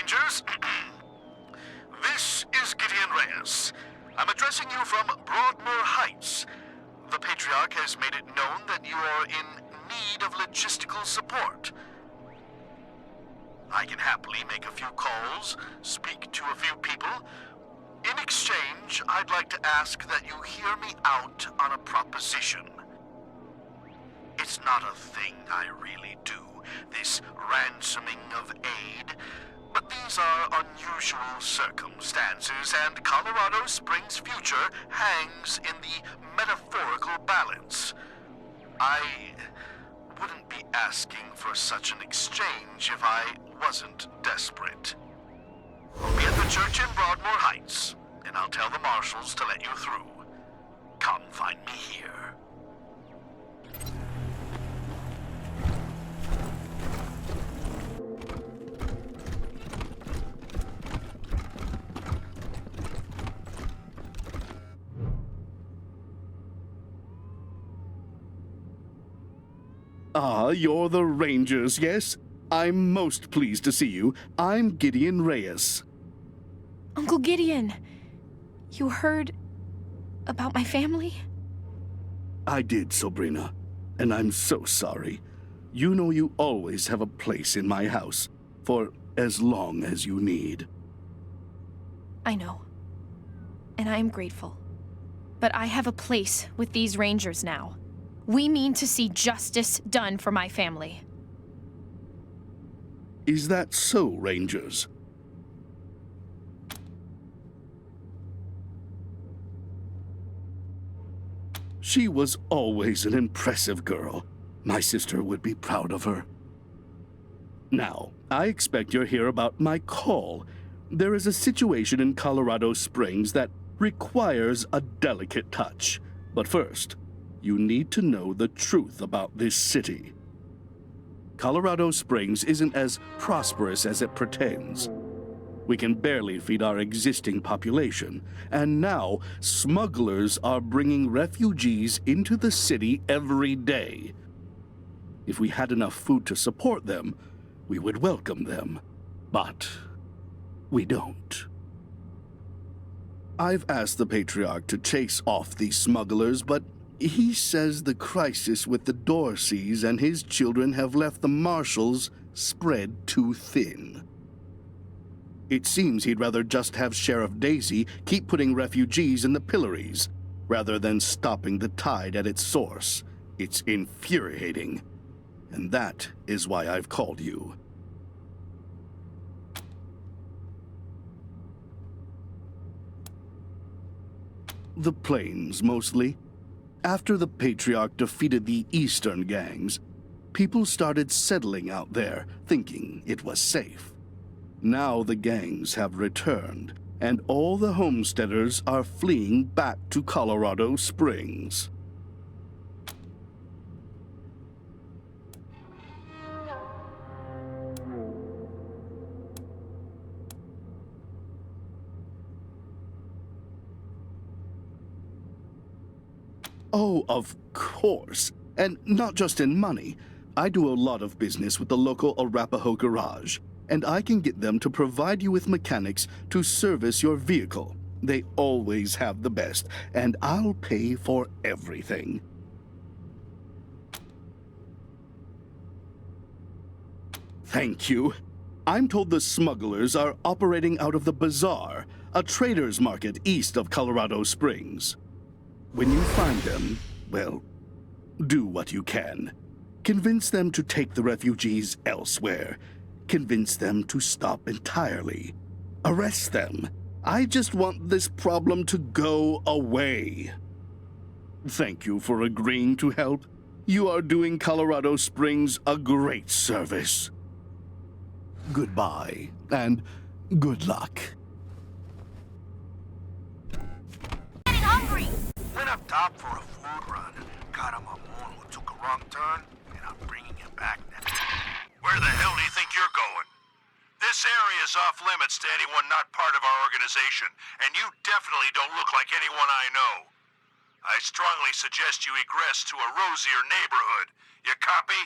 Rangers. This is Gideon Reyes. I'm addressing you from Broadmoor Heights. The Patriarch has made it known that you are in need of logistical support. I can happily make a few calls, speak to a few people. In exchange, I'd like to ask that you hear me out on a proposition. It's not a thing I really do, this ransoming of aid, but these are unusual circumstances, and Colorado Springs' future hangs in the metaphorical balance. I wouldn't be asking for such an exchange if I wasn't desperate. We'll be at the church in Broadmoor Heights, and I'll tell the marshals to let you through. Come find me here. Ah, you're the Rangers, yes? I'm most pleased to see you. I'm Gideon Reyes. Uncle Gideon, you heard about my family? I did, Sabrina, and I'm so sorry. You know you always have a place in my house, for as long as you need. I know, and I am grateful. But I have a place with these Rangers now. We mean to see justice done for my family. Is that so, Rangers? She was always an impressive girl. My sister would be proud of her. Now, I expect you're here about my call. There is a situation in Colorado Springs that requires a delicate touch. But first, you need to know the truth about this city. Colorado Springs isn't as prosperous as it pretends. We can barely feed our existing population, and now smugglers are bringing refugees into the city every day. If we had enough food to support them, we would welcome them, but we don't. I've asked the Patriarch to chase off these smugglers, but he says the crisis with the Dorseys and his children have left the marshals spread too thin. It seems he'd rather just have Sheriff Daisy keep putting refugees in the pillories, rather than stopping the tide at its source. It's infuriating, and that is why I've called you. The plains, mostly. After the Patriarch defeated the eastern gangs, people started settling out there, thinking it was safe. Now the gangs have returned, and all the homesteaders are fleeing back to Colorado Springs. Oh, of course. And not just in money. I do a lot of business with the local Arapaho garage, and I can get them to provide you with mechanics to service your vehicle. They always have the best, and I'll pay for everything. Thank you. I'm told the smugglers are operating out of the Bazaar, a trader's market east of Colorado Springs. When you find them, well, do what you can. Convince them to take the refugees elsewhere. Convince them to stop entirely. Arrest them. I just want this problem to go away. Thank you for agreeing to help. You are doing Colorado Springs a great service. Goodbye, and good luck. Getting hungry! Went up top for a food run. Got him a moon who took a wrong turn, and I'm bringing him back now. Where the hell do you think you're going? This area is off limits to anyone not part of our organization, and you definitely don't look like anyone I know. I strongly suggest you egress to a rosier neighborhood. You copy?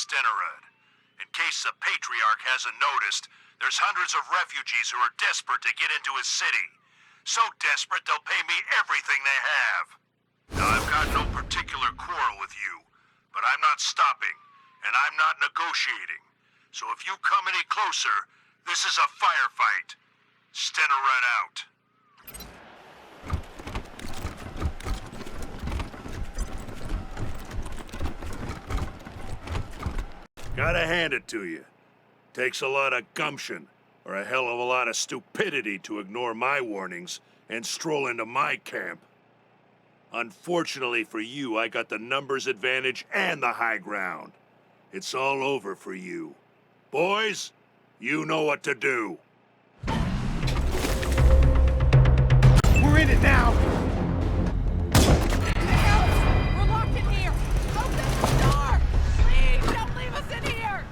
Stenerud. In case the Patriarch hasn't noticed, there's hundreds of refugees who are desperate to get into his city. So desperate they'll pay me everything they have. Now, I've got no particular quarrel with you, but I'm not stopping, and I'm not negotiating. So if you come any closer, this is a firefight. Stenerud out. Gotta hand it to you. Takes a lot of gumption, or a hell of a lot of stupidity to ignore my warnings and stroll into my camp. Unfortunately for you, I got the numbers advantage and the high ground. It's all over for you. Boys, you know what to do. We're in it now! We're locked in here! Open the door! Please, don't leave us in here!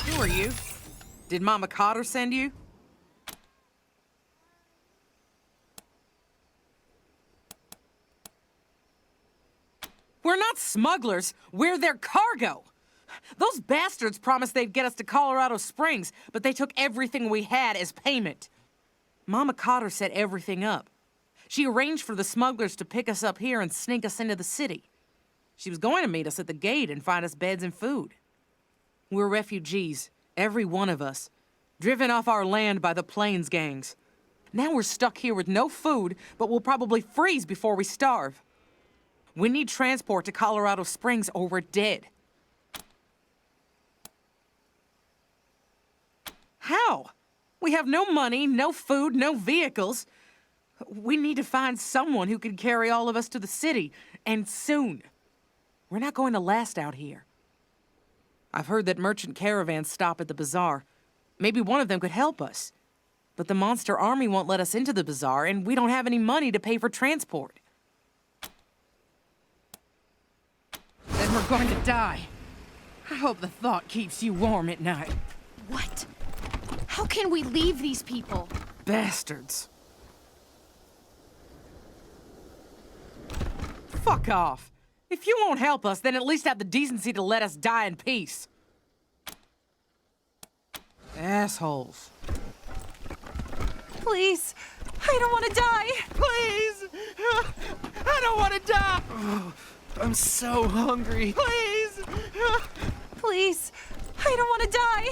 Who are you? Did Mama Cotter send you? We're not smugglers. We're their cargo. Those bastards promised they'd get us to Colorado Springs, but they took everything we had as payment. Mama Cotter set everything up. She arranged for the smugglers to pick us up here and sneak us into the city. She was going to meet us at the gate and find us beds and food. We're refugees, every one of us, driven off our land by the Plains gangs. Now we're stuck here with no food, but we'll probably freeze before we starve. We need transport to Colorado Springs or we're dead. How? We have no money, no food, no vehicles. We need to find someone who can carry all of us to the city, and soon. We're not going to last out here. I've heard that merchant caravans stop at the bazaar. Maybe one of them could help us. But the monster army won't let us into the bazaar, and we don't have any money to pay for transport. Then we're going to die. I hope the thought keeps you warm at night. What? How can we leave these people? Bastards. Fuck off. If you won't help us, then at least have the decency to let us die in peace. Assholes. Please, I don't want to die. Please! I don't want to die! Oh, I'm so hungry. Please! Please, I don't want to die.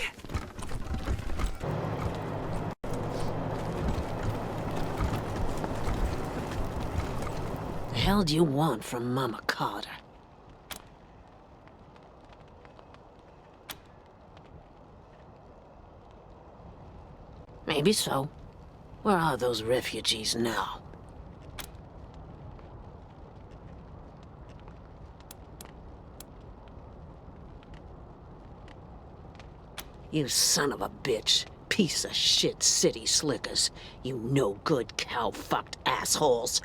The hell do you want from Mama Cotter? Maybe so. Where are those refugees now? You son of a bitch. Piece of shit city slickers. You no-good cow-fucked assholes.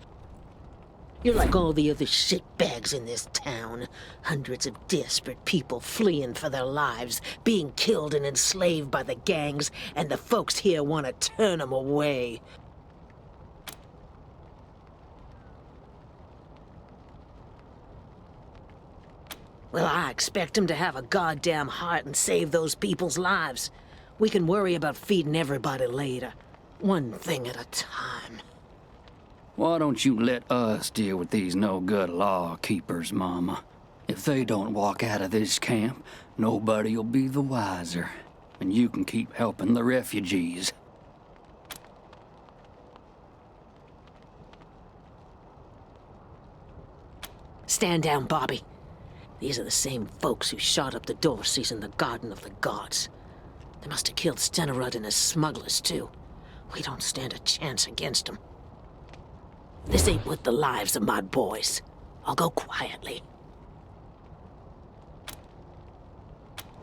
You're like all the other shitbags in this town. Hundreds of desperate people fleeing for their lives, being killed and enslaved by the gangs, and the folks here want to turn them away. Well, I expect them to have a goddamn heart and save those people's lives. We can worry about feeding everybody later. One thing at a time. Why don't you let us deal with these no-good law keepers, Mama? If they don't walk out of this camp, nobody'll be the wiser. And you can keep helping the refugees. Stand down, Bobby. These are the same folks who shot up the Dorseys in the Garden of the Gods. They must have killed Stenerud and his smugglers, too. We don't stand a chance against them. This ain't worth the lives of my boys. I'll go quietly.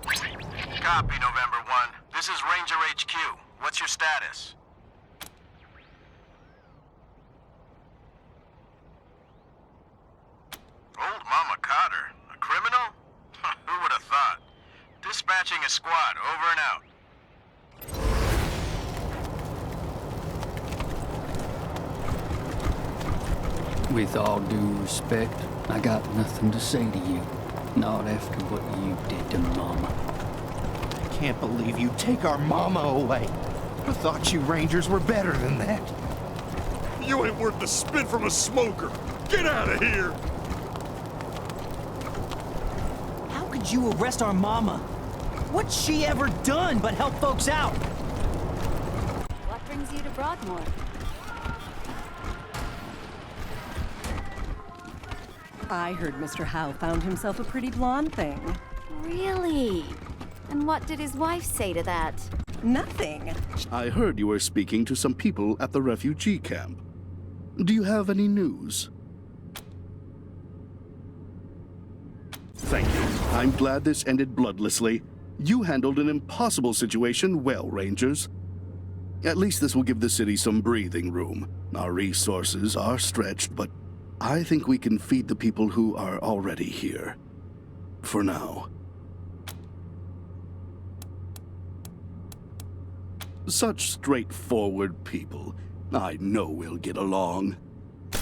Copy, November 1. This is Ranger HQ. What's your status? Old Mama Cotter? A criminal? Dispatching a squad. Over and out. With all due respect, I got nothing to say to you. Not after what you did to Mama. I can't believe you take our mama away. I thought you Rangers were better than that. You ain't worth the spit from a smoker. Get out of here! How could you arrest our mama? What's she ever done but help folks out? What brings you to Broadmoor? I heard Mr. Howe found himself a pretty blonde thing. Really? And what did his wife say to that? Nothing. I heard you were speaking to some people at the refugee camp. Do you have any news? Thank you. I'm glad this ended bloodlessly. You handled an impossible situation well, Rangers. At least this will give the city some breathing room. Our resources are stretched, but I think we can feed the people who are already here. For now. Such straightforward people. I know we'll get along.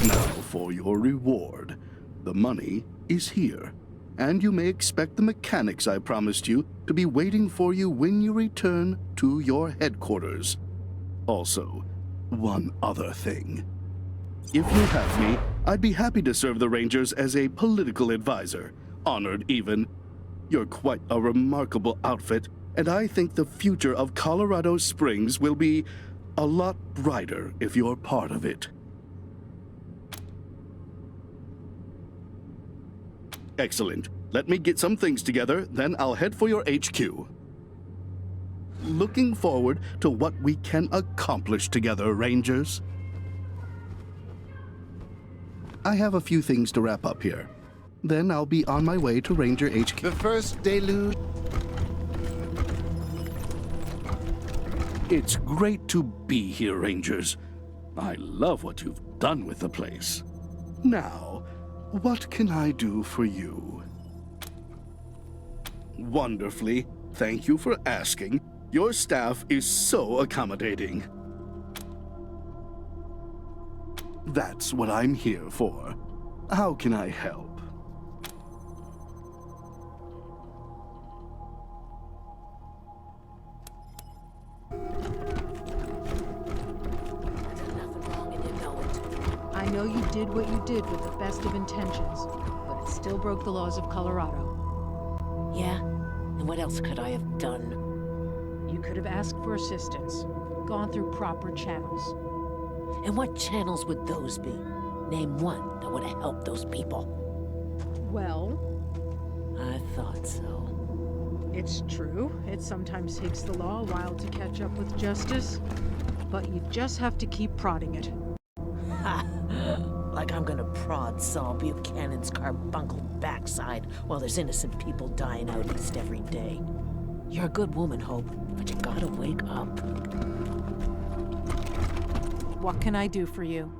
Now for your reward. The money is here, and you may expect the mechanics I promised you to be waiting for you when you return to your headquarters. Also, one other thing. If you have me, I'd be happy to serve the Rangers as a political advisor. Honored, even. You're quite a remarkable outfit, and I think the future of Colorado Springs will be a lot brighter if you're part of it. Excellent. Let me get some things together, then I'll head for your HQ. Looking forward to what we can accomplish together, Rangers. I have a few things to wrap up here. Then I'll be on my way to Ranger HQ. The first deluge. It's great to be here, Rangers. I love what you've done with the place. Now, what can I do for you? Wonderfully. Thank you for asking. Your staff is so accommodating. That's what I'm here for. How can I help? I know you did what you did with the best of intentions, but it still broke the laws of Colorado. Yeah? And what else could I have done? You could have asked for assistance, gone through proper channels. And what channels would those be? Name one that would have helped those people. Well, I thought so. it's true. It sometimes takes the law a while to catch up with justice, but you just have to keep prodding it. Ha! Like I'm gonna prod Saul Buchanan's carbuncle backside while there's innocent people dying out east every day. You're a good woman, Hope, but you gotta wake up. What can I do for you?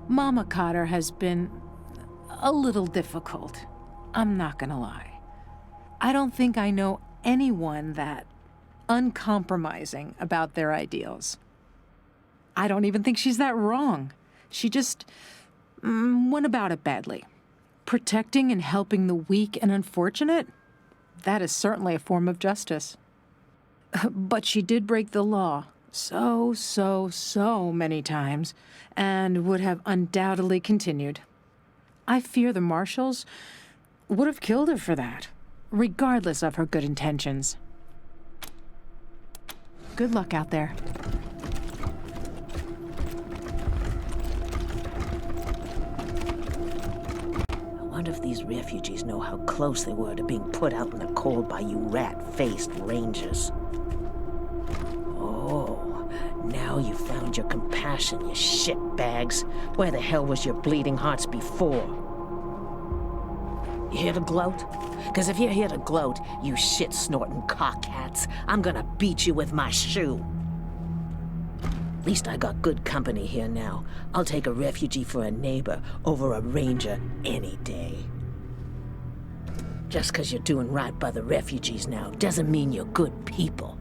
Mama Cotter has been a little difficult. I'm not gonna lie. I don't think I know anyone that uncompromising about their ideals. I don't even think she's that wrong. She just went about it badly. Protecting and helping the weak and unfortunate? That is certainly a form of justice. But she did break the law so many times, and would have undoubtedly continued. I fear the marshals would have killed her for that, regardless of her good intentions. Good luck out there. I wonder if these refugees know how close they were to being put out in the cold by you rat-faced Rangers. Oh, now you found your compassion, you shitbags. Where the hell was your bleeding hearts before? You here to gloat? Because if you're here to gloat, you shit-snorting cockhats, I'm gonna beat you with my shoe. At least I got good company here now. I'll take a refugee for a neighbor over a ranger any day. Just because you're doing right by the refugees now doesn't mean you're good people.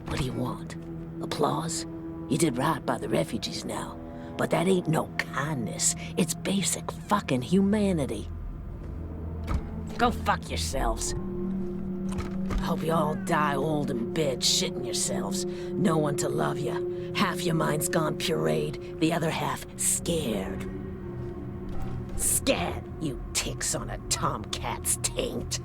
What do you want? Applause? You did right by the refugees now. But that ain't no kindness. It's basic fucking humanity. Go fuck yourselves. Hope you all die old in bed, shitting yourselves. No one to love you. Half your mind's gone pureed, the other half scared. Scared, you ticks on a tomcat's taint.